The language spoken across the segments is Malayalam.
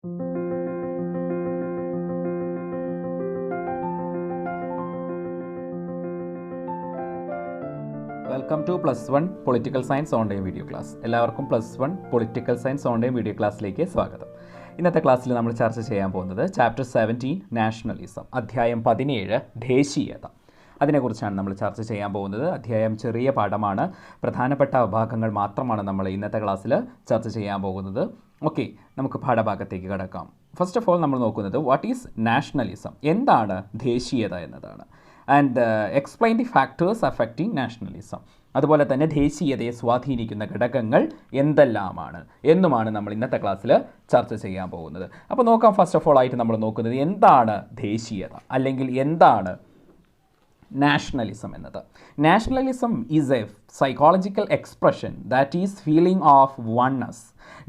Welcome to +1 political science online video class. എല്ലാവർക്കും +1 പൊളിറ്റിക്കൽ സയൻസ് ഓൺലൈൻ വീഡിയോ ക്ലാസ്സിലേക്ക് സ്വാഗതം. ഇന്നത്തെ ക്ലാസ്സിൽ നമ്മൾ ചർച്ച ചെയ്യാൻ പോകുന്നത് ചാപ്റ്റർ 17 നാഷണലിസം, അധ്യായം 17 ദേശീയത. അതിനെക്കുറിച്ചാണ് നമ്മൾ ചർച്ച ചെയ്യാൻ പോകുന്നത്. അധ്യായം ചെറിയ പാഠമാണ്, പ്രധാനപ്പെട്ട ഭാഗങ്ങൾ മാത്രമാണ് നമ്മൾ ഇന്നത്തെ ക്ലാസ്സിൽ ചർച്ച ചെയ്യാൻ പോകുന്നത്. ഓക്കെ, നമുക്ക് പാഠഭാഗത്തേക്ക് കടക്കാം. ഫസ്റ്റ് ഓഫ് ഓൾ നമ്മൾ നോക്കുന്നത് വാട്ട് ഈസ് നാഷണലിസം, എന്താണ് ദേശീയത എന്നതാണ്. And explain the factors affecting nationalism. അതുപോലെ തന്നെ ദേശീയതയെ സ്വാധീനിക്കുന്ന ഘടകങ്ങൾ എന്തെല്ലാമാണ് എന്നുമാണ് നമ്മൾ ഇന്നത്തെ ക്ലാസ്സിൽ ചർച്ച ചെയ്യാൻ പോകുന്നത്. അപ്പോൾ നോക്കാം, ഫസ്റ്റ് ഓഫ് ഓൾ ആയിട്ട് നമ്മൾ നോക്കുന്നത് എന്താണ് ദേശീയത അല്ലെങ്കിൽ എന്താണ് നാഷണലിസം എന്നത്. Nationalism is A psychological expression that is feeling of oneness.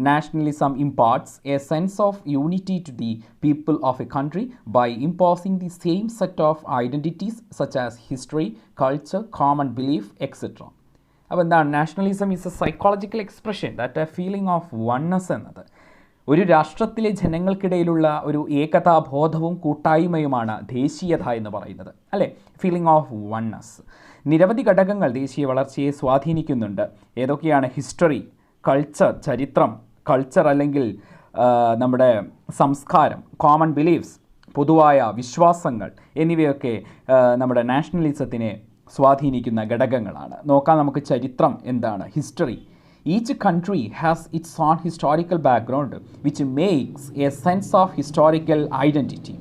Nationalism imparts a sense of unity to the people of a country by imposing the same set of identities such as history, culture, common belief, etc. അപ്പോൾ എന്താണ് nationalism is A psychological expression that A feeling of oneness എന്നത് ഒരു രാഷ്ട്രത്തിലെ ജനങ്ങൾക്കിടയിലുള്ള ഒരു ഏകതാബോധവും കൂട്ടായ്മയുമാണ് ദേശീയത എന്ന് പറയുന്നത്, അല്ലേ? Feeling of oneness. നിരവധി ഘടകങ്ങൾ ദേശീയ വളർച്ചയെ സ്വാധീനിക്കുന്നുണ്ട്. ഏതൊക്കെയാണ്? ഹിസ്റ്ററി, കൾച്ചർ, ചരിത്രം, കൾച്ചർ അല്ലെങ്കിൽ നമ്മുടെ സംസ്കാരം, കോമൺ ബിലീഫ്സ്, പൊതുവായ വിശ്വാസങ്ങൾ എന്നിവയൊക്കെ നമ്മുടെ നാഷണലിസത്തിനെ സ്വാധീനിക്കുന്ന ഘടകങ്ങളാണ്. നോക്കാം നമുക്ക് ചരിത്രം എന്താണ്, history. Each country has its own historical background which makes a sense of historical identity.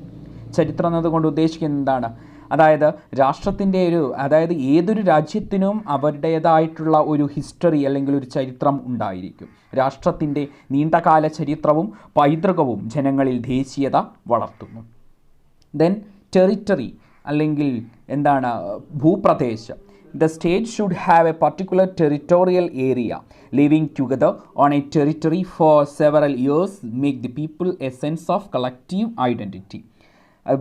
ചരിത്രം എന്നതുകൊണ്ട് ഉദ്ദേശിക്കുന്നത് എന്താണ്? അതായത് രാഷ്ട്രത്തിൻ്റെ അതായത് ഏതൊരു രാജ്യത്തിനും അവരുടേതായിട്ടുള്ള ഒരു ഹിസ്റ്ററി അല്ലെങ്കിൽ ഒരു ചരിത്രം ഉണ്ടായിരിക്കും. രാഷ്ട്രത്തിൻ്റെ നീണ്ടകാല ചരിത്രവും പൈതൃകവും ജനങ്ങളിൽ ദേശീയത വളർത്തുന്നു. ദെൻ ടെറിറ്ററി അല്ലെങ്കിൽ എന്താണ്? ഭൂപ്രദേശം. The state should have a particular territorial area. Living together on a territory for several years make the people a sense of collective identity.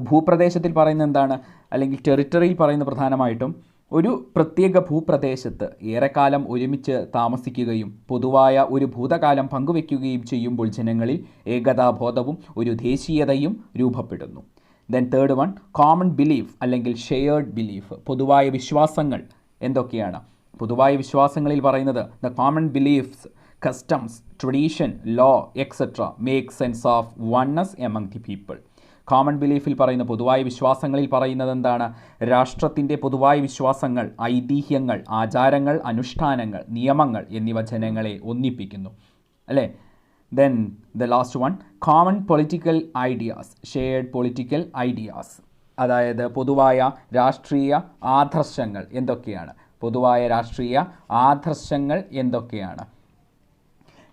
ഭൂപ്രദേശത്തിൽ പറയുന്നത് എന്താണ്? അല്ലെങ്കിൽ ടെറിറ്ററിയിൽ പറയുന്ന പ്രധാനമായിട്ടും ഒരു പ്രത്യേക ഭൂപ്രദേശത്ത് ഏറെക്കാലം ഒരുമിച്ച് താമസിക്കുകയും പൊതുവായ ഒരു ഭൂതകാലം പങ്കുവയ്ക്കുകയും ചെയ്യുമ്പോൾ ജനങ്ങളിൽ ഏകതാബോധവും ഒരു ദേശീയതയും രൂപപ്പെടുന്നു. Then third one, common belief അല്ലെങ്കിൽ ഷെയർഡ് ബിലീഫ്. പൊതുവായ വിശ്വാസങ്ങൾ എന്തൊക്കെയാണ്? പൊതുവായ വിശ്വാസങ്ങളിൽ പറയുന്നത് the common beliefs, customs, tradition, law etcetera make sense of oneness among the people. Common ബിലീഫിൽ പറയുന്ന പൊതുവായ വിശ്വാസങ്ങളിൽ പറയുന്നത് എന്താണ്? രാഷ്ട്രത്തിൻ്റെ പൊതുവായ വിശ്വാസങ്ങൾ, ഐതിഹ്യങ്ങൾ, ആചാരങ്ങൾ, അനുഷ്ഠാനങ്ങൾ, നിയമങ്ങൾ എന്നിവ ജനങ്ങളെ ഒന്നിപ്പിക്കുന്നു, അല്ലേ? Then the last one, common political ideas, shared political ideas. അതായത് പൊതുവായ രാഷ്ട്രീയ ആദർശങ്ങൾ എന്തൊക്കെയാണ്? പൊതുവായ രാഷ്ട്രീയ ആദർശങ്ങൾ എന്തൊക്കെയാണ്?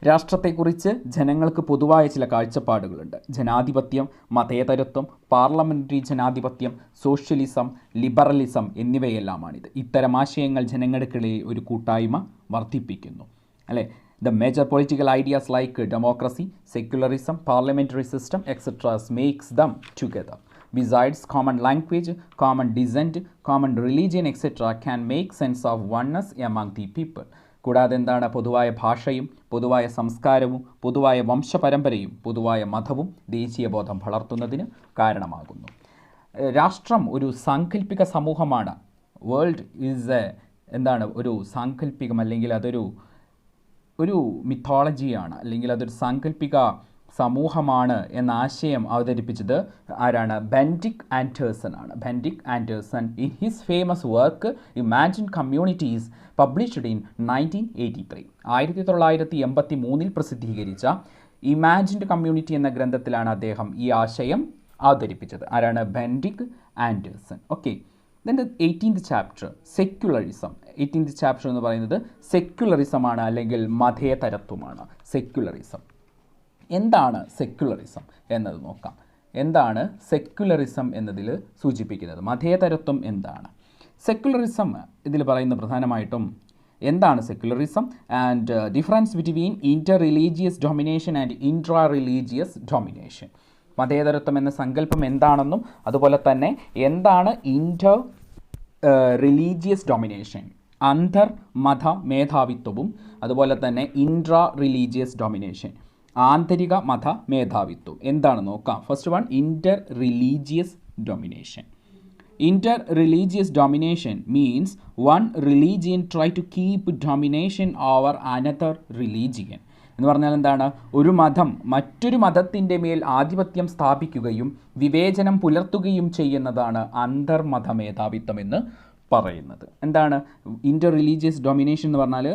രാഷ്ട്രത്തെക്കുറിച്ച് ജനങ്ങൾക്ക് പൊതുവായ ചില കാഴ്ചപ്പാടുകളുണ്ട്. ജനാധിപത്യം, മതേതരത്വം, പാർലമെൻ്ററി ജനാധിപത്യം, സോഷ്യലിസം, ലിബറലിസം എന്നിവയെല്ലാമാണിത്. ഇത്തരം ആശയങ്ങൾ ജനങ്ങൾക്കിടയിൽ ഒരു കൂട്ടായ്മ വർദ്ധിപ്പിക്കുന്നു, അല്ലേ? The major political ideas like democracy, secularism, parliamentary system, etc. makes them together. Besides, common language, common descent, common religion, etc. can make sense of oneness among the people. കൂടാതെ എന്താണ്? പൊതുവായ ഭാഷയും പൊതുവായ സംസ്കാരവും പൊതുവായ വംശപരമ്പരയും പൊതുവായ മതവും ദേശീയബോധം വളർത്തുന്നതിന് കാരണമാകുന്നു. രാഷ്ട്രം ഒരു സാങ്കല്പിക സമൂഹമാണ്. വേൾഡ് ഈസ് എന്താണ്? ഒരു സാങ്കല്പികം അല്ലെങ്കിൽ അതൊരു മിത്തോളജിയാണ് അല്ലെങ്കിൽ അതൊരു സാങ്കല്പിക സമൂഹമാണ് എന്ന ആശയം അവതരിപ്പിച്ചത് ആരാണ്? ബെൻഡിക് ആൻഡേഴ്സൺ ആണ്. Benedict Anderson in his famous work imagined communities published in 1983 1983 പ്രസിദ്ധീകരിച്ച ഇമാജിൻഡ് കമ്മ്യൂണിറ്റി എന്ന ഗ്രന്ഥത്തിലാണ് അദ്ദേഹം ഈ ആശയം അവതരിപ്പിച്ചത്. ആരാണ്? Benedict Anderson. Okay, then the 18th chapter, secularism. 18th chapter എന്ന് പറയുന്നത് സെക്യുലറിസമാണ് അല്ലെങ്കിൽ മതേതരത്വമാണ്. സെക്യുലറിസം എന്താണ്? സെക്യുലറിസം എന്നത് നോക്കാം. എന്താണ് സെക്യുലറിസം എന്നതിൽ സൂചിപ്പിക്കുന്നത്? മതേതരത്വം എന്താണ്? സെക്യുലറിസം ഇതിൽ പറയുന്ന പ്രധാനമായിട്ടും എന്താണ് secularism and difference between inter religious domination and intra religious domination. മതേതരത്വം എന്ന സങ്കല്പം എന്താണെന്നും അതുപോലെ തന്നെ എന്താണ് ഇൻ്റർ റിലീജിയസ് ഡൊമിനേഷൻ, അന്തർ മത മേധാവിത്വവും അതുപോലെ തന്നെ ഇൻട്രാ റിലീജിയസ് ഡൊമിനേഷൻ, ആന്തരിക മത മേധാവിത്വം എന്താണ് നോക്കാം. First one, inter religious domination. Inter-religious domination means one religion try to keep domination over another religion. എന്ന് പറഞ്ഞാൽ എന്താണ്? ഒരു മതം മറ്റൊരു മതത്തിൻ്റെ മേൽ ആധിപത്യം സ്ഥാപിക്കുകയും വിവേചനം പുലർത്തുകയും ചെയ്യുന്നതാണ് അന്തർമത മേധാവിത്വം എന്ന് പറയുന്നത്. എന്താണ് ഇൻ്റർ റിലീജിയസ് ഡൊമിനേഷൻ എന്ന് പറഞ്ഞാൽ?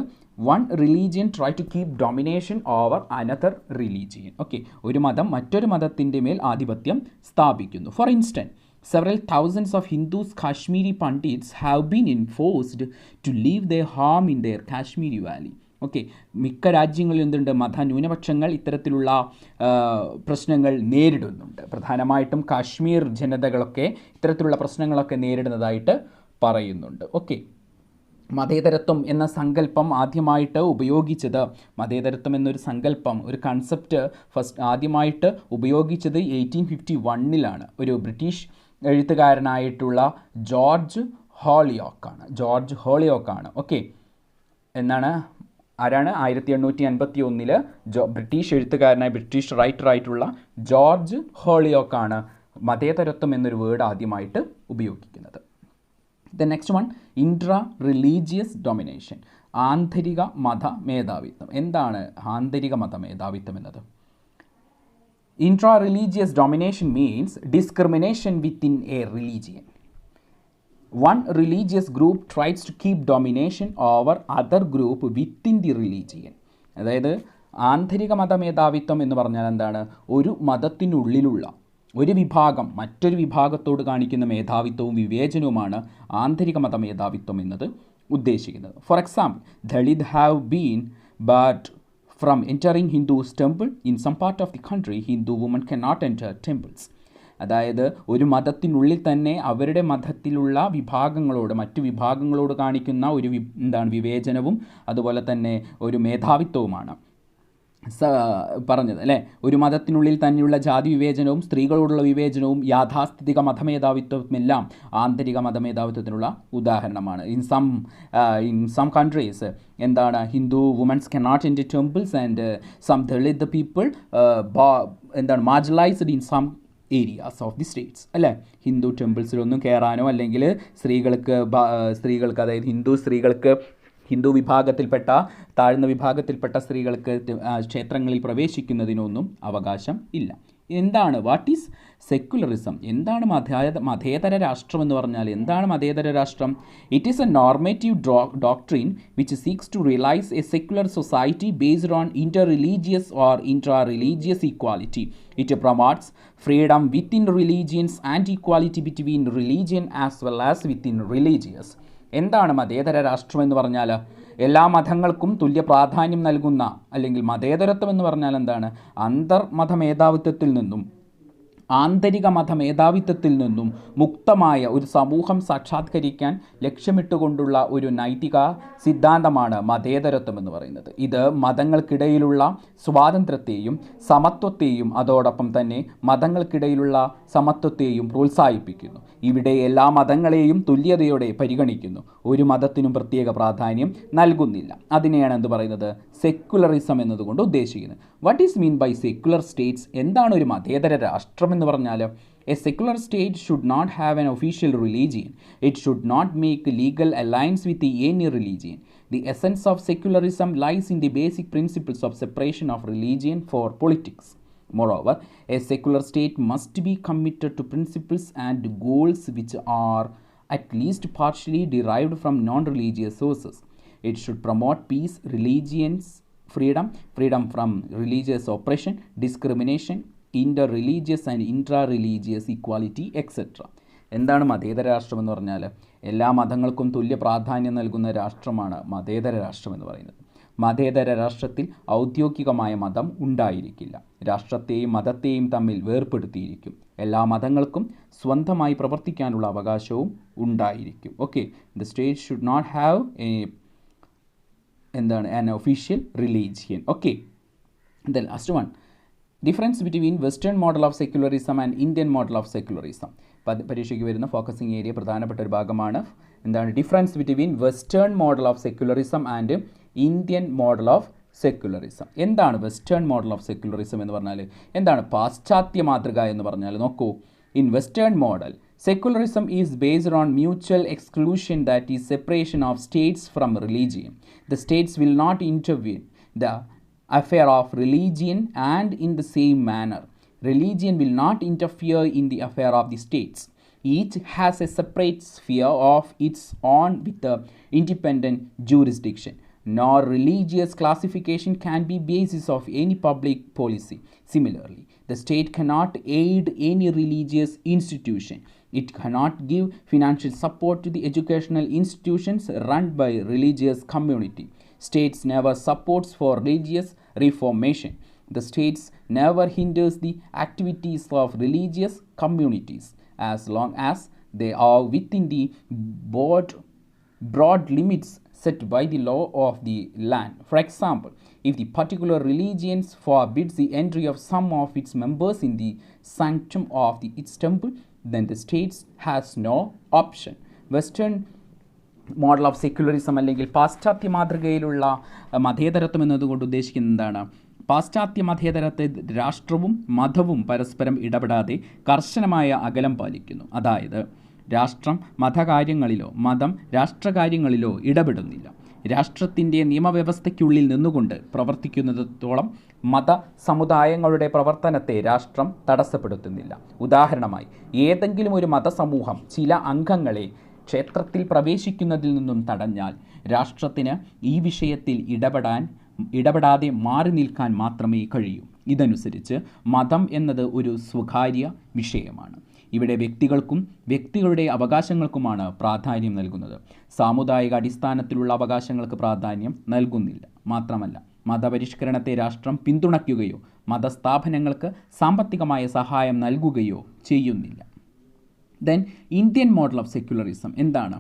One religion try to keep domination over another religion. Okay, ഒരു മതം മറ്റൊരു മതത്തിൻ്റെ മേൽ ആധിപത്യം സ്ഥാപിക്കുന്നു. For instance, several thousands of Hindus Kashmiri Pandits have been enforced to leave their home in their Kashmiri Valley. Okay, മിക്ക രാജ്യങ്ങളിൽ എന്തുണ്ട്? മതന്യൂനപക്ഷങ്ങൾ ഇത്തരത്തിലുള്ള പ്രശ്നങ്ങൾ നേരിടുന്നുണ്ട്. പ്രധാനമായിട്ടും കാശ്മീർ ജനതകളൊക്കെ ഇത്തരത്തിലുള്ള പ്രശ്നങ്ങളൊക്കെ നേരിടുന്നതായിട്ട് പറയുന്നുണ്ട്. ഓക്കെ, മതേതരത്വം എന്ന സങ്കല്പം ആദ്യമായിട്ട് ഉപയോഗിച്ചത്, മതേതരത്വം എന്നൊരു സങ്കല്പം, ഒരു കൺസെപ്റ്റ് ആദ്യമായിട്ട് ഉപയോഗിച്ചത് 1851 ഒരു ബ്രിട്ടീഷ് എഴുത്തുകാരനായിട്ടുള്ള ജോർജ് ഹോളിയോക്കാണ്. ഓക്കെ, എന്നാണ് ആരാണ്? 1851 ബ്രിട്ടീഷ് എഴുത്തുകാരനായ ബ്രിട്ടീഷ് റൈറ്ററായിട്ടുള്ള ജോർജ് ഹോളിയോക്കാണ് മതേതരത്വം എന്നൊരു വേർഡ് ആദ്യമായിട്ട് ഉപയോഗിക്കുന്നത്. The next one, intra religious domination. ആന്തരിക മത മേധാവിത്വം. എന്താണ് ആന്തരിക മത മേധാവിത്വം എന്നത്? Intra-religious domination means discrimination within a religion. One religious group tries to keep domination over other group within the religion. അതായത് ആന്തരിക മത മേധാവിത്വം എന്ന് പറഞ്ഞാൽ എന്താണ്? ഒരു മതത്തിനുള്ളിലുള്ള ഒരു വിഭാഗം മറ്റൊരു വിഭാഗത്തോട് കാണിക്കുന്ന മേധാവിത്വവും വിവേചനവുമാണ് ആന്തരിക മത മേധാവിത്വം എന്നത് ഉദ്ദേശിക്കുന്നത്. For example, Dalit have been but from entering Hindu's temple. In some part of the country, Hindu women cannot enter temples. അതായത് ഒരു മതത്തിനുള്ളിൽ തന്നെ അവരുടെ മതത്തിലുള്ള വിഭാഗങ്ങളോട് മറ്റു വിഭാഗങ്ങളോട് കാണിക്കുന്ന ഒരു വിവേചനവും അതുപോലെ തന്നെ ഒരു മേധാവിത്വവുമാണ് പറഞ്ഞത് അല്ലേ. ഒരു മതത്തിനുള്ളിൽ തന്നെയുള്ള ജാതി വിവേചനവും സ്ത്രീകളോടുള്ള വിവേചനവും യാഥാസ്ഥിതിക മതമേധാവിത്വമെല്ലാം ആന്തരിക മതമേധാവിത്വത്തിനുള്ള ഉദാഹരണമാണ്. ഇൻ സം കൺട്രീസ് എന്താണ്? Hindu women's cannot enter temples and some Dalit people എന്താണ് marginalized in some areas of the states അല്ലേ. ഹിന്ദു ടെമ്പിൾസിലൊന്നും കയറാനോ അല്ലെങ്കിൽ സ്ത്രീകൾക്ക് അതായത് ഹിന്ദു വിഭാഗത്തിൽപ്പെട്ട താഴ്ന്ന വിഭാഗത്തിൽപ്പെട്ട സ്ത്രീകൾക്ക് ക്ഷേത്രങ്ങളിൽ പ്രവേശിക്കുന്നതിനൊന്നും അവകാശം ഇല്ല. എന്താണ് വാട്ട് ഈസ് സെക്യുലറിസം? എന്താണ് മതേതര രാഷ്ട്രം എന്ന് പറഞ്ഞാൽ? എന്താണ് മതേതര രാഷ്ട്രം? It is a normative doctrine which seeks to realise a secular society based on inter religious or intra religious equality. It promotes freedom within religions and equality between religion as well as within religious. എന്താണ് മതേതര രാഷ്ട്രം എന്ന് പറഞ്ഞാൽ? എല്ലാ മതങ്ങൾക്കും തുല്യ പ്രാധാന്യം നൽകുന്ന അല്ലെങ്കിൽ മതേതരത്വം എന്ന് പറഞ്ഞാൽ എന്താണ്? അന്തർമത മേധാവിത്വത്തിൽ നിന്നും ആന്തരിക മത മേധാവിത്വത്തിൽ നിന്നും മുക്തമായ ഒരു സമൂഹം സാക്ഷാത്കരിക്കാൻ ലക്ഷ്യമിട്ടുകൊണ്ടുള്ള ഒരു നൈതിക സിദ്ധാന്തമാണ് മതേതരത്വം എന്ന് പറയുന്നത്. ഇത് മതങ്ങൾക്കിടയിലുള്ള സ്വാതന്ത്ര്യത്തെയും സമത്വത്തെയും അതോടൊപ്പം തന്നെ മതങ്ങൾക്കിടയിലുള്ള സമത്വത്തെയും പ്രോത്സാഹിപ്പിക്കുന്നു. ഇവിടെ എല്ലാ മതങ്ങളെയും തുല്യതയോടെ പരിഗണിക്കുന്നു. ഒരു മതത്തിനും പ്രത്യേക പ്രാധാന്യം നൽകുന്നില്ല. അതിനെയാണ് എന്ത് പറയുന്നത്? സെക്യുലറിസം എന്നതുകൊണ്ട് ഉദ്ദേശിക്കുന്നത്. What is mean by secular states? എന്താണ് ഒരു മതേതര രാഷ്ട്രം എന്ന് പറഞ്ഞാൽ? A secular state should not have an official religion. It should not make legal alliance with any religion. The essence of secularism lies in the basic principles of separation of religion for politics. Moreover, a secular state must be committed to principles and goals which are at least partially derived from non-religious sources. It should promote peace, freedom from religious oppression, discrimination, inter-religious and intra-religious equality, etc. എന്താണ് മതേതര രാഷ്ട്രം എന്ന് പറഞ്ഞാൽ? എല്ലാ മതങ്ങൾക്കും തുല്യ പ്രാധാന്യം നൽകുന്ന രാഷ്ട്രമാണ് മതേതര രാഷ്ട്രം എന്ന് പറയുന്നത്. മതേതര രാഷ്ട്രത്തിൽ ഔദ്യോഗികമായ മതം ഉണ്ടായിരിക്കില്ല. രാഷ്ട്രത്തെയും മതത്തെയും തമ്മിൽ വേർപ്പെടുത്തിയിരിക്കും. എല്ലാ മതങ്ങൾക്കും സ്വന്തമായി പ്രവർത്തിക്കാനുള്ള അവകാശവും ഉണ്ടായിരിക്കും. Okay, the state should not have an official religion. Okay, the last one, difference between western model of secularism and Indian model of secularism. പരീക്ഷയ്ക്ക് വരുന്ന ഫോക്കസിങ് ഏരിയ പ്രധാനപ്പെട്ട ഒരു ഭാഗമാണ്. എന്താണ് difference between western model of secularism and Indian model of secularism. എന്താണ് വെസ്റ്റേൺ മോഡൽ ഓഫ് സെക്യുലറിസം എന്ന് പറഞ്ഞാൽ? എന്താണ് പാശ്ചാത്യ മാതൃക എന്ന് പറഞ്ഞാൽ? നോക്കൂ, in western model secularism is based on mutual exclusion, that is separation of states from religion. The states will not intervene the affair of religion, and in the same manner religion will not interfere in the affair of the states. Each has a separate sphere of its own with a independent jurisdiction. Nor religious classification can be basis of any public policy. Similarly, the state cannot aid any religious institution. It cannot give financial support to the educational institutions run by religious community. States never supports for religious reformation. The states never hinders the activities of religious communities as long as they are within the broad limits set by the law of the land. For example, if the particular religion forbids the entry of some of its members in the sanctum of its temple, then the states has no option. Western model of secularism അല്ലെങ്കിൽ പാശ്ചാത്യ മാതൃകയിലുള്ള മതേതരത്വം എന്നതുകൊണ്ട് ഉദ്ദേശിക്കുന്നത് എന്താണ്? പാശ്ചാത്യ മതേതരത്തെ രാഷ്ട്രവും മതവും പരസ്പരം ഇടപെടാതെ കർശനമായ അകലം പാലിക്കുന്നു. അതായത് രാഷ്ട്രം മതകാര്യങ്ങളിലോ മതം രാഷ്ട്രകാര്യങ്ങളിലോ ഇടപെടുന്നില്ല. രാഷ്ട്രത്തിൻ്റെ നിയമവ്യവസ്ഥയ്ക്കുള്ളിൽ നിന്നുകൊണ്ട് പ്രവർത്തിക്കുന്നതോളം മത സമുദായങ്ങളുടെ പ്രവർത്തനത്തെ രാഷ്ട്രം തടസ്സപ്പെടുത്തുന്നില്ല. ഉദാഹരണമായി, ഏതെങ്കിലും ഒരു മതസമൂഹം ചില അംഗങ്ങളെ ക്ഷേത്രത്തിൽ പ്രവേശിക്കുന്നതിൽ നിന്നും തടഞ്ഞാൽ രാഷ്ട്രത്തിന് ഈ വിഷയത്തിൽ ഇടപെടാതെ മാറി നിൽക്കാൻ മാത്രമേ കഴിയൂ. ഇതനുസരിച്ച് മതം എന്നത് ഒരു സ്വകാര്യ വിഷയമാണ്. ഇവിടെ വ്യക്തികൾക്കും വ്യക്തികളുടെ അവകാശങ്ങൾക്കുമാണ് പ്രാധാന്യം നൽകുന്നത്. സാമുദായിക അടിസ്ഥാനത്തിലുള്ള അവകാശങ്ങൾക്ക് പ്രാധാന്യം നൽകുന്നില്ല. മാത്രമല്ല, മതപരിഷ്കരണത്തെ രാഷ്ട്രം പിന്തുണയ്ക്കുകയോ മതസ്ഥാപനങ്ങൾക്ക് സാമ്പത്തികമായ സഹായം നൽകുകയോ ചെയ്യുന്നില്ല. Then Indian model of secularism എന്താണ്?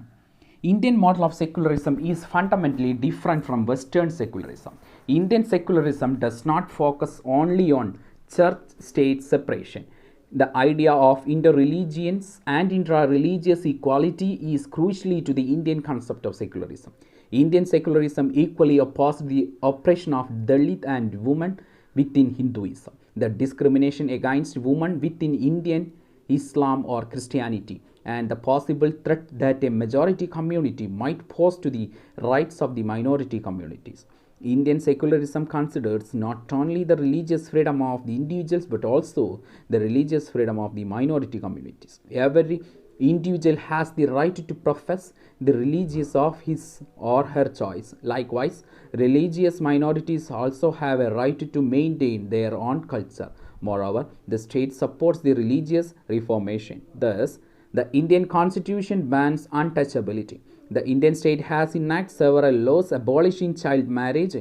Indian model of secularism is fundamentally different from Western secularism. Indian secularism does not focus only on church-state separation. The idea of interreligious and intra-religious equality is crucially to the Indian concept of secularism. Indian secularism equally opposed the oppression of Dalit and women within Hinduism, the discrimination against women within Indian Islam or Christianity, and the possible threat that a majority community might pose to the rights of the minority communities. Indian secularism considers not only the religious freedom of the individuals but also the religious freedom of the minority communities. Every individual has the right to profess the religion of his or her choice. Likewise, religious minorities also have a right to maintain their own culture. Moreover, the state supports the religious reformation. Thus, the Indian constitution bans untouchability. The Indian state has enacted several laws abolishing child marriage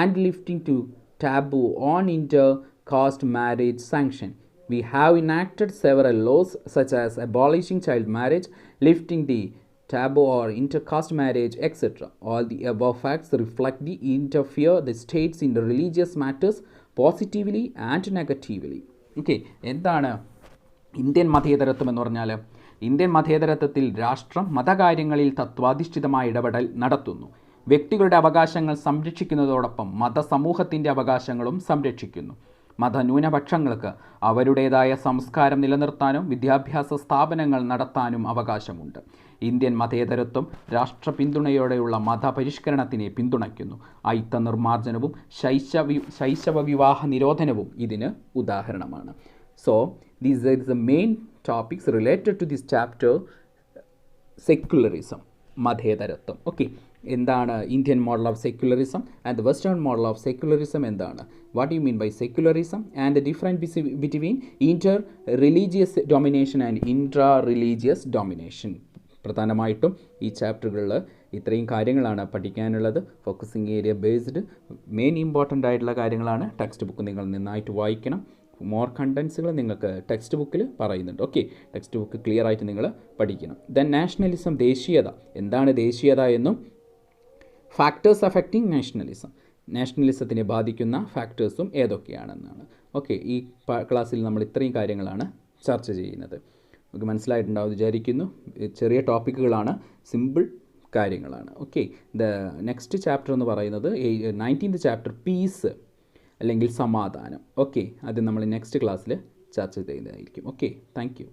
and lifting to taboo on inter-caste marriage sanction. We have enacted several laws such as abolishing child marriage, lifting the taboo or inter-caste marriage, etc. All the above facts reflect the interfere the states in the religious matters positively and negatively. Okay, എന്താണ് ഇന്ത്യൻ മതേതരത്വം എന്ന് പറഞ്ഞാൽ? ഇന്ത്യൻ മതേതരത്വത്തിൽ രാഷ്ട്രം മതകാര്യങ്ങളിൽ തത്വാധിഷ്ഠിതമായ ഇടപെടൽ നടത്തുന്നു. വ്യക്തികളുടെ അവകാശങ്ങൾ സംരക്ഷിക്കുന്നതോടൊപ്പം മതസമൂഹത്തിൻ്റെ അവകാശങ്ങളും സംരക്ഷിക്കുന്നു. മതന്യൂനപക്ഷങ്ങൾക്ക് അവരുടേതായ സംസ്കാരം നിലനിർത്താനും വിദ്യാഭ്യാസ സ്ഥാപനങ്ങൾ നടത്താനും അവകാശമുണ്ട്. ഇന്ത്യൻ മതേതരത്വം രാഷ്ട്ര പിന്തുണയോടെയുള്ള മതപരിഷ്കരണത്തിനെ പിന്തുണയ്ക്കുന്നു. അയിത്ത നിർമ്മാർജ്ജനവും ശൈശവ വിവാഹ നിരോധനവും ഇതിന് ഉദാഹരണമാണ്. So these are the main topics related to this chapter, secularism, മതേതരത്വം. ഓക്കെ, എന്താണ് Indian model of secularism and the western model of secularism എന്താണ്? What you mean by secularism and the difference between inter religious domination and intra religious domination. പ്രധാനമായിട്ടും ഈ ചാപ്റ്ററുകളിൽ ഇത്രയും കാര്യങ്ങളാണ് പഠിക്കാനുള്ളത്. Focusing area based main important ആയിട്ടുള്ള കാര്യങ്ങളാണ്. ടെക്സ്റ്റ് ബുക്ക് നിങ്ങൾ നന്നായിട്ട് വായിക്കണം. മോർ കണ്ടൻസുകൾ നിങ്ങൾക്ക് ടെക്സ്റ്റ് ബുക്കിൽ പറയുന്നുണ്ട്. ഓക്കെ, ടെക്സ്റ്റ് ബുക്ക് ക്ലിയർ ആയിട്ട് നിങ്ങൾ പഠിക്കണം. ദെൻ നാഷണലിസം, ദേശീയത. എന്താണ് ദേശീയത എന്നും ഫാക്ടേഴ്സ് അഫക്റ്റിംഗ് നാഷണലിസം, നാഷണലിസത്തിനെ ബാധിക്കുന്ന ഫാക്ടേഴ്സും ഏതൊക്കെയാണെന്നാണ്. ഓക്കെ, ഈ ക്ലാസ്സിൽ നമ്മൾ ഇത്രയും കാര്യങ്ങളാണ് ചർച്ച ചെയ്യുന്നത്. നമുക്ക് മനസ്സിലായിട്ടുണ്ടാവും വിചാരിക്കുന്നു. ചെറിയ ടോപ്പിക്കുകളാണ്, സിമ്പിൾ കാര്യങ്ങളാണ്. ഓക്കെ, ദ നെക്സ്റ്റ് ചാപ്റ്റർ എന്ന് പറയുന്നത് 19th ചാപ്റ്റർ പീസ് അല്ലെങ്കിൽ സമാധാനം. ഓക്കെ, അത് നമ്മൾ നെക്സ്റ്റ് ക്ലാസ്സിൽ ചർച്ച ചെയ്യുന്നതായിരിക്കും. Okay, thank you.